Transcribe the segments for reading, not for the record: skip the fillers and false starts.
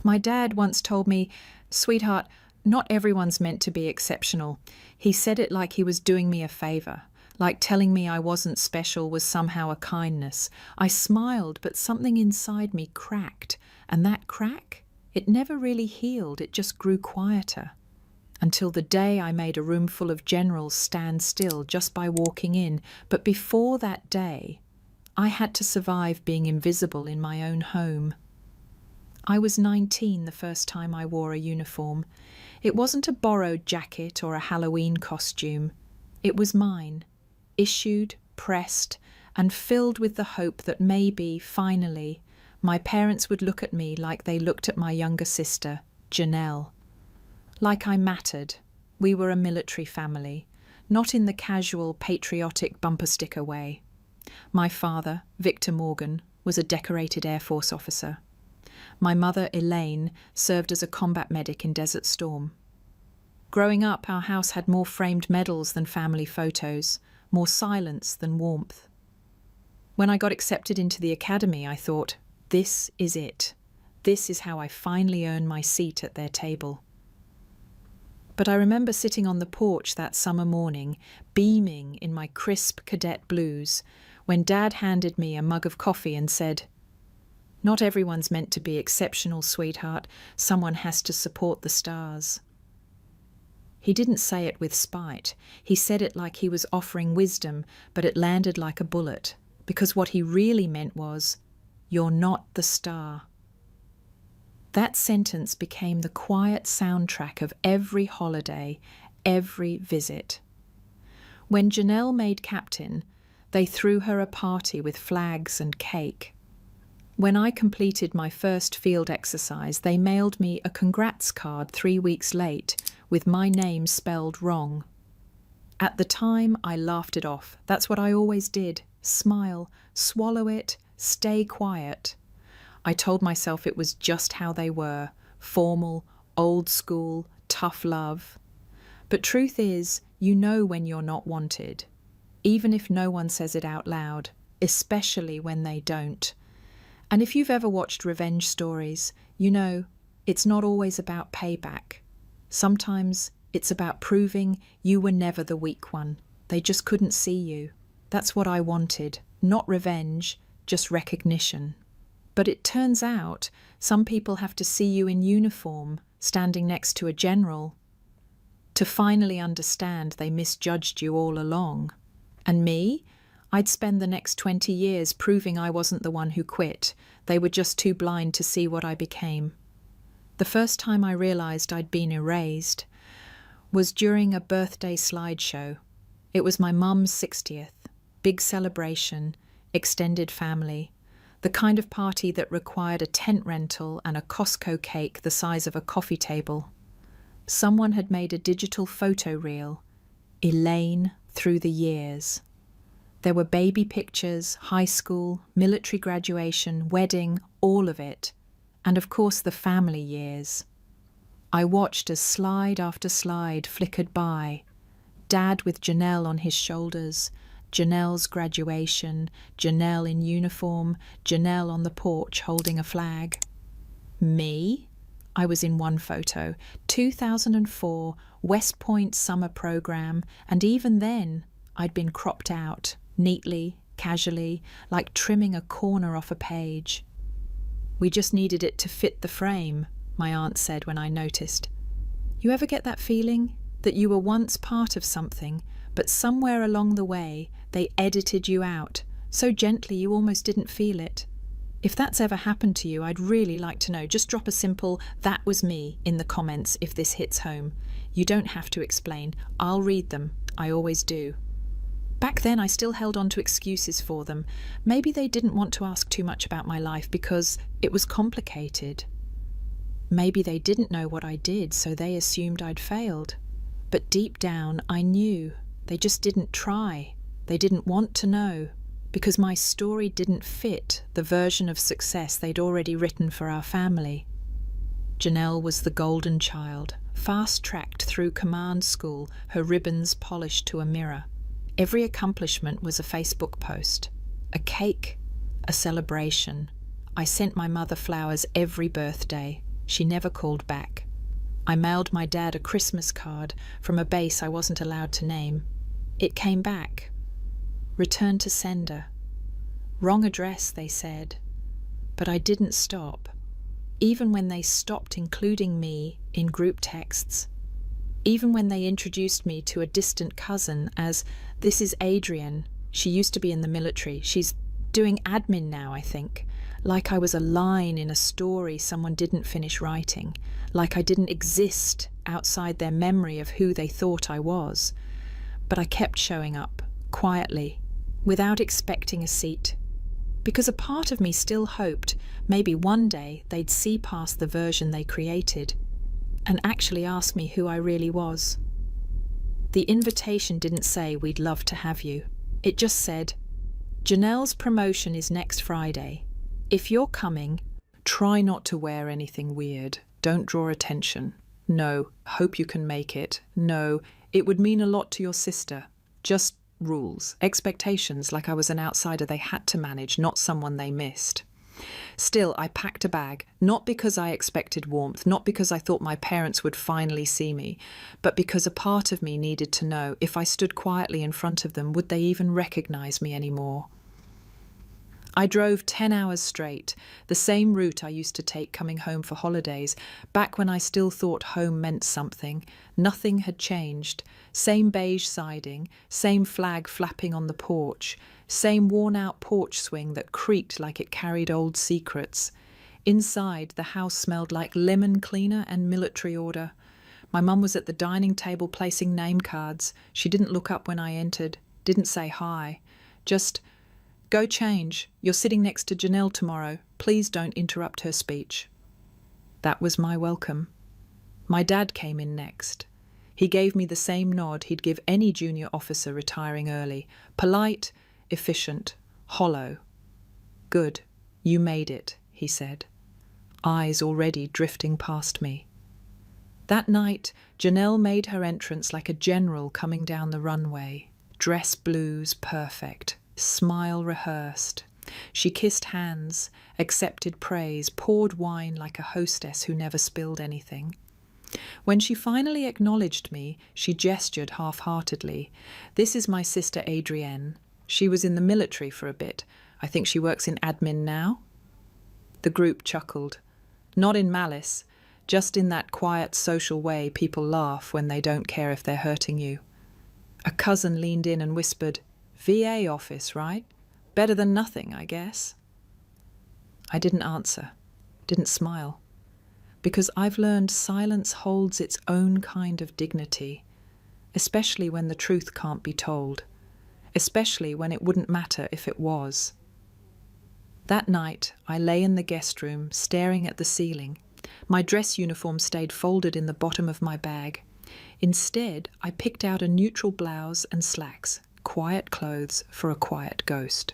My dad once told me, "Sweetheart, not everyone's meant to be exceptional." He said it like he was doing me a favor, like telling me I wasn't special was somehow a kindness. I smiled, but something inside me cracked, and that crack, it never really healed, it just grew quieter. Until the day I made a room full of generals stand still just by walking in. But before that day, I had to survive being invisible in my own home. I was 19 the first time I wore a uniform. It wasn't a borrowed jacket or a Halloween costume. It was mine, issued, pressed, and filled with the hope that maybe, finally, my parents would look at me like they looked at my younger sister, Janelle. Like I mattered. We were a military family, not in the casual, patriotic bumper sticker way. My father, Victor Morgan, was a decorated Air Force officer. My mother, Elaine, served as a combat medic in Desert Storm. Growing up, our house had more framed medals than family photos, more silence than warmth. When I got accepted into the academy, I thought, this is it. This is how I finally earn my seat at their table. But I remember sitting on the porch that summer morning, beaming in my crisp cadet blues, when Dad handed me a mug of coffee and said, "Not everyone's meant to be exceptional, sweetheart. Someone has to support the stars." He didn't say it with spite. He said it like he was offering wisdom, but it landed like a bullet, because what he really meant was, "You're not the star." That sentence became the quiet soundtrack of every holiday, every visit. When Janelle made captain, they threw her a party with flags and cake. When I completed my first field exercise, they mailed me a congrats card 3 weeks late with my name spelled wrong. At the time, I laughed it off. That's what I always did. Smile, swallow it, stay quiet. I told myself it was just how they were, formal, old school, tough love. But truth is, you know when you're not wanted, even if no one says it out loud, especially when they don't. And if you've ever watched revenge stories, you know it's not always about payback. Sometimes it's about proving you were never the weak one. They just couldn't see you. That's what I wanted, not revenge, just recognition. But it turns out some people have to see you in uniform, standing next to a general, to finally understand they misjudged you all along. And me? I'd spend the next 20 years proving I wasn't the one who quit. They were just too blind to see what I became. The first time I realized I'd been erased was during a birthday slideshow. It was my mum's 60th, big celebration, extended family. The kind of party that required a tent rental and a Costco cake the size of a coffee table. Someone had made a digital photo reel, Elaine through the years. There were baby pictures, high school, military graduation, wedding, all of it. And of course the family years. I watched as slide after slide flickered by. Dad with Janelle on his shoulders, Janelle's graduation, Janelle in uniform, Janelle on the porch holding a flag. Me? I was in one photo, 2004, West Point summer program, and even then I'd been cropped out, neatly, casually, like trimming a corner off a page. "We just needed it to fit the frame," my aunt said when I noticed. You ever get that feeling that you were once part of something, but somewhere along the way they edited you out, so gently you almost didn't feel it? If that's ever happened to you, I'd really like to know. Just drop a simple "that was me" in the comments if this hits home. You don't have to explain. I'll read them. I always do. Back then I still held on to excuses for them. Maybe they didn't want to ask too much about my life because it was complicated. Maybe they didn't know what I did, so they assumed I'd failed. But deep down I knew. They just didn't try. They didn't want to know, because my story didn't fit the version of success they'd already written for our family. Janelle was the golden child, fast-tracked through command school, her ribbons polished to a mirror. Every accomplishment was a Facebook post, a cake, a celebration. I sent my mother flowers every birthday. She never called back. I mailed my dad a Christmas card from a base I wasn't allowed to name. It came back. Return to sender. Wrong address, they said. But I didn't stop, even when they stopped including me in group texts. Even when they introduced me to a distant cousin as, "This is Adrienne. She used to be in the military. She's doing admin now, I think." Like I was a line in a story someone didn't finish writing. Like I didn't exist outside their memory of who they thought I was. But I kept showing up, quietly, without expecting a seat. Because a part of me still hoped maybe one day they'd see past the version they created and actually ask me who I really was. The invitation didn't say we'd love to have you. It just said, Janelle's promotion is next Friday. If you're coming, try not to wear anything weird. Don't draw attention. No, hope you can make it. No, it would mean a lot to your sister. Just rules, expectations, like I was an outsider they had to manage, not someone they missed. Still, I packed a bag, not because I expected warmth, not because I thought my parents would finally see me, but because a part of me needed to know if I stood quietly in front of them, would they even recognize me anymore? I drove 10 hours straight, the same route I used to take coming home for holidays, back when I still thought home meant something. Nothing had changed. Same beige siding, same flag flapping on the porch, same worn-out porch swing that creaked like it carried old secrets. Inside, the house smelled like lemon cleaner and military order. My mum was at the dining table placing name cards. She didn't look up when I entered, didn't say hi, just, "Go change. You're sitting next to Janelle tomorrow. Please don't interrupt her speech." That was my welcome. My dad came in next. He gave me the same nod he'd give any junior officer retiring early. Polite, efficient, hollow. "Good. You made it," he said, eyes already drifting past me. That night, Janelle made her entrance like a general coming down the runway. Dress blues perfect. Smile rehearsed. She kissed hands, accepted praise, poured wine like a hostess who never spilled anything. When she finally acknowledged me, she gestured half-heartedly. "This is my sister Adrienne. She was in the military for a bit. I think she works in admin now." The group chuckled. Not in malice, just in that quiet social way people laugh when they don't care if they're hurting you. A cousin leaned in and whispered, "VA office, right? Better than nothing, I guess." I didn't answer, didn't smile, because I've learned silence holds its own kind of dignity, especially when the truth can't be told, especially when it wouldn't matter if it was. That night, I lay in the guest room, staring at the ceiling. My dress uniform stayed folded in the bottom of my bag. Instead, I picked out a neutral blouse and slacks. Quiet clothes for a quiet ghost.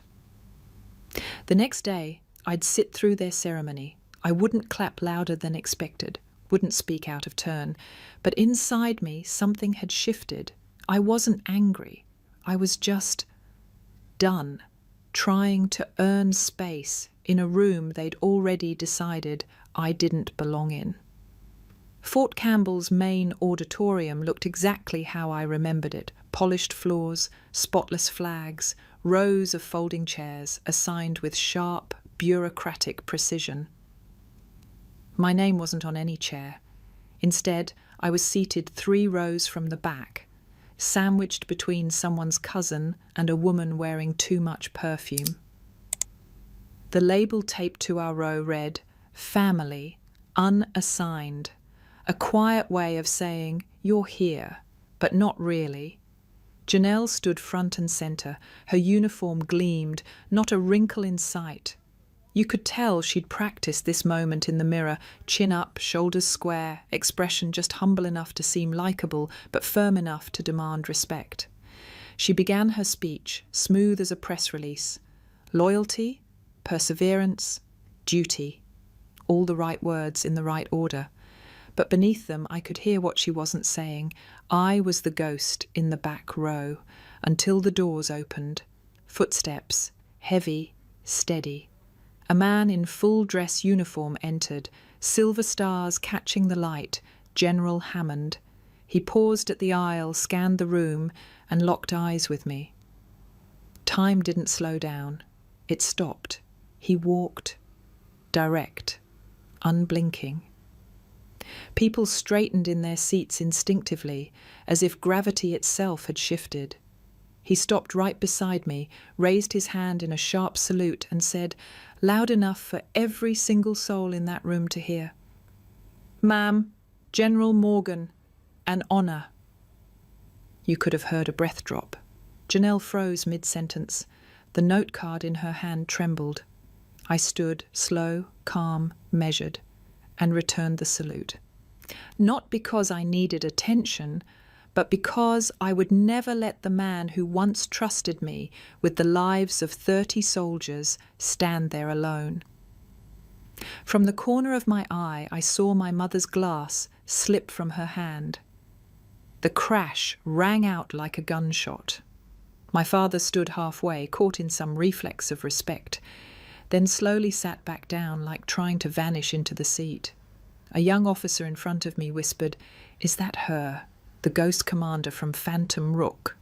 The next day, I'd sit through their ceremony. I wouldn't clap louder than expected, wouldn't speak out of turn, but inside me something had shifted. I wasn't angry. I was just done, trying to earn space in a room they'd already decided I didn't belong in. Fort Campbell's main auditorium looked exactly how I remembered it. Polished floors, spotless flags, rows of folding chairs assigned with sharp, bureaucratic precision. My name wasn't on any chair. Instead, I was seated 3 rows from the back, sandwiched between someone's cousin and a woman wearing too much perfume. The label taped to our row read, "Family, unassigned," a quiet way of saying, "You're here, but not really." Janelle stood front and centre. Her uniform gleamed, not a wrinkle in sight. You could tell she'd practiced this moment in the mirror, chin up, shoulders square, expression just humble enough to seem likeable, but firm enough to demand respect. She began her speech, smooth as a press release. Loyalty, perseverance, duty. All the right words in the right order. But beneath them I could hear what she wasn't saying. I was the ghost in the back row, until the doors opened. Footsteps, heavy, steady. A man in full dress uniform entered, silver stars catching the light, General Hammond. He paused at the aisle, scanned the room, and locked eyes with me. Time didn't slow down. It stopped. He walked, direct, unblinking. People straightened in their seats instinctively, as if gravity itself had shifted. He stopped right beside me, raised his hand in a sharp salute, and said, loud enough for every single soul in that room to hear, "Ma'am, General Morgan, an honour." You could have heard a breath drop. Janelle froze mid-sentence. The note card in her hand trembled. I stood, slow, calm, measured, and returned the salute. Not because I needed attention, but because I would never let the man who once trusted me with the lives of 30 soldiers stand there alone. From the corner of my eye, I saw my mother's glass slip from her hand. The crash rang out like a gunshot. My father stood halfway, caught in some reflex of respect, then slowly sat back down like trying to vanish into the seat. A young officer in front of me whispered, "Is that her, the ghost commander from Phantom Rook?"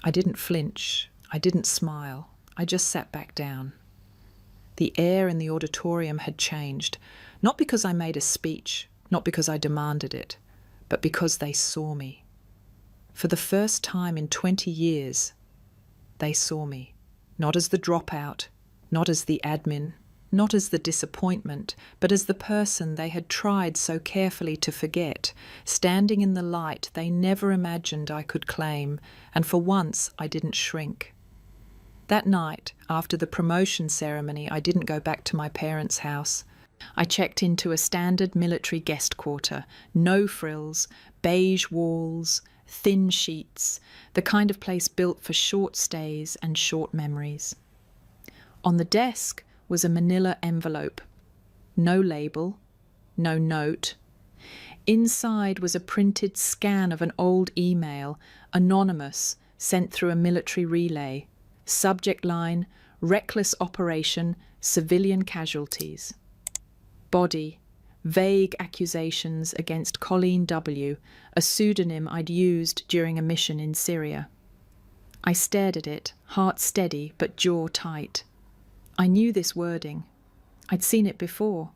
I didn't flinch. I didn't smile. I just sat back down. The air in the auditorium had changed, not because I made a speech, not because I demanded it, but because they saw me. For the first time in 20 years, they saw me, not as the dropout, not as the admin, not as the disappointment, but as the person they had tried so carefully to forget, standing in the light they never imagined I could claim, and for once I didn't shrink. That night, after the promotion ceremony, I didn't go back to my parents' house. I checked into a standard military guest quarter, no frills, beige walls, thin sheets, the kind of place built for short stays and short memories. On the desk was a manila envelope. No label, no note. Inside was a printed scan of an old email, anonymous, sent through a military relay. Subject line, reckless operation, civilian casualties. Body, vague accusations against Colleen W., a pseudonym I'd used during a mission in Syria. I stared at it, heart steady but jaw tight. I knew this wording. I'd seen it before,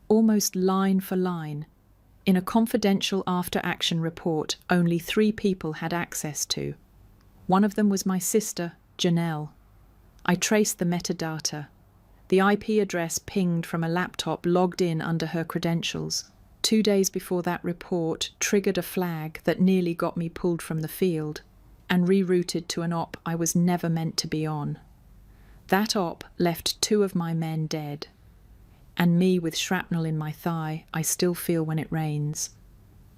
almost line for line, in a confidential after-action report only 3 people had access to. One of them was my sister, Janelle. I traced the metadata. The IP address pinged from a laptop logged in under her credentials. 2 days before that report triggered a flag that nearly got me pulled from the field and rerouted to an op I was never meant to be on. That op left 2 of my men dead, and me with shrapnel in my thigh I still feel when it rains.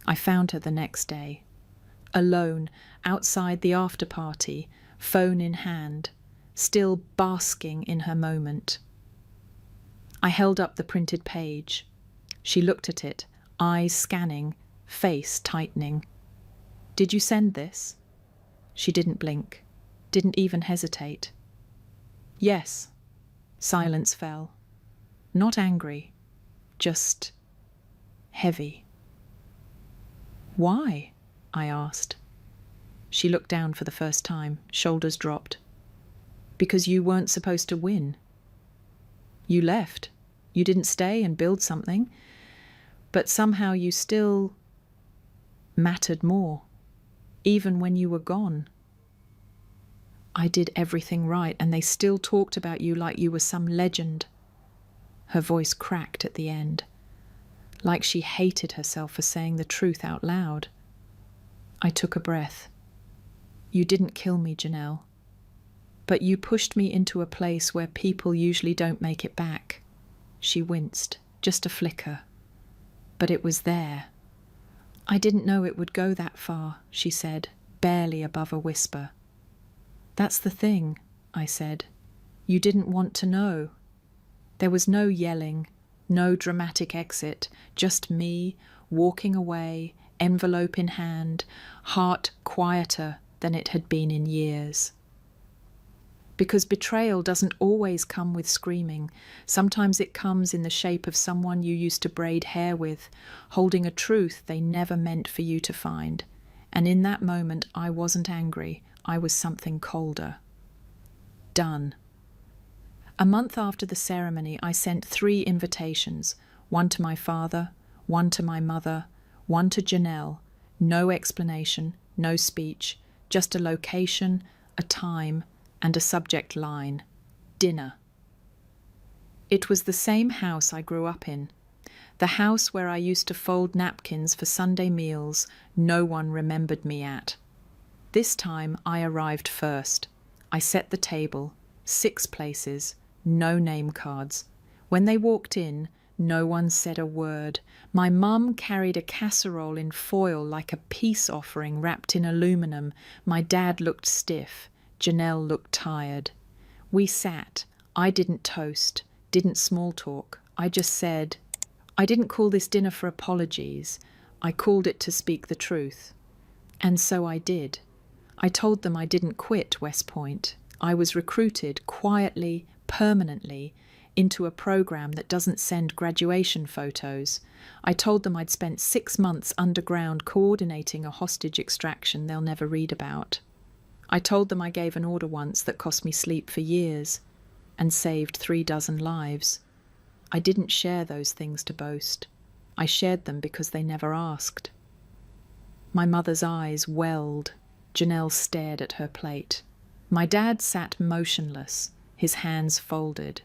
I found her the next day, alone, outside the after-party, phone in hand, still basking in her moment. I held up the printed page. She looked at it, eyes scanning, face tightening. "Did you send this?" She didn't blink, didn't even hesitate. "Yes." Silence fell. Not angry, just heavy. "Why?" I asked. She looked down for the first time, shoulders dropped. "Because you weren't supposed to win. You left. You didn't stay and build something. But somehow you still mattered more, even when you were gone. I did everything right, and they still talked about you like you were some legend." Her voice cracked at the end, like she hated herself for saying the truth out loud. I took a breath. "You didn't kill me, Janelle. But you pushed me into a place where people usually don't make it back." She winced, just a flicker. But it was there. "I didn't know it would go that far," she said, barely above a whisper. "That's the thing," I said. "You didn't want to know." There was no yelling, no dramatic exit, just me, walking away, envelope in hand, heart quieter than it had been in years. Because betrayal doesn't always come with screaming. Sometimes it comes in the shape of someone you used to braid hair with, holding a truth they never meant for you to find. And in that moment, I wasn't angry. I was something colder. Done. A month after the ceremony, I sent 3 invitations, one to my father, one to my mother, one to Janelle. No explanation, no speech, just a location, a time, and a subject line: dinner. It was the same house I grew up in. The house where I used to fold napkins for Sunday meals no one remembered me at. This time I arrived first. I set the table, 6 places, no name cards. When they walked in, no one said a word. My mum carried a casserole in foil like a peace offering wrapped in aluminum. My dad looked stiff. Janelle looked tired. We sat. I didn't toast, didn't small talk. I just said, I didn't call this dinner for apologies. I called it to speak the truth. And so I did. I told them I didn't quit West Point. I was recruited quietly, permanently, into a program that doesn't send graduation photos. I told them I'd spent 6 months underground coordinating a hostage extraction they'll never read about. I told them I gave an order once that cost me sleep for years and saved 3 dozen lives. I didn't share those things to boast. I shared them because they never asked. My mother's eyes welled. Janelle stared at her plate. My dad sat motionless, his hands folded.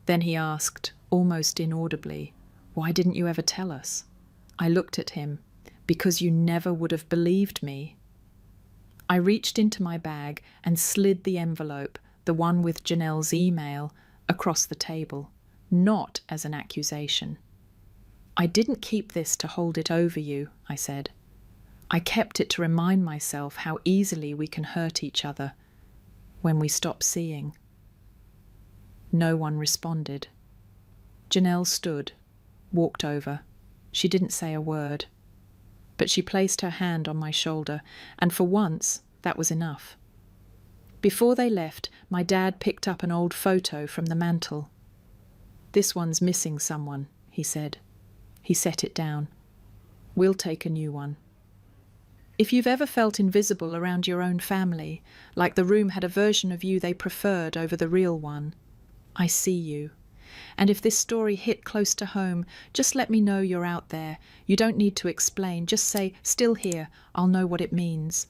Then he asked, almost inaudibly, "Why didn't you ever tell us?" I looked at him. "Because you never would have believed me." I reached into my bag and slid the envelope, the one with Janelle's email, across the table, not as an accusation. "I didn't keep this to hold it over you," I said. "I kept it to remind myself how easily we can hurt each other when we stop seeing." No one responded. Janelle stood, walked over. She didn't say a word. But she placed her hand on my shoulder, and for once, that was enough. Before they left, my dad picked up an old photo from the mantel. "This one's missing someone," he said. He set it down. "We'll take a new one." If you've ever felt invisible around your own family, like the room had a version of you they preferred over the real one, I see you. And if this story hit close to home, just let me know you're out there. You don't need to explain. Just say, "Still here." I'll know what it means.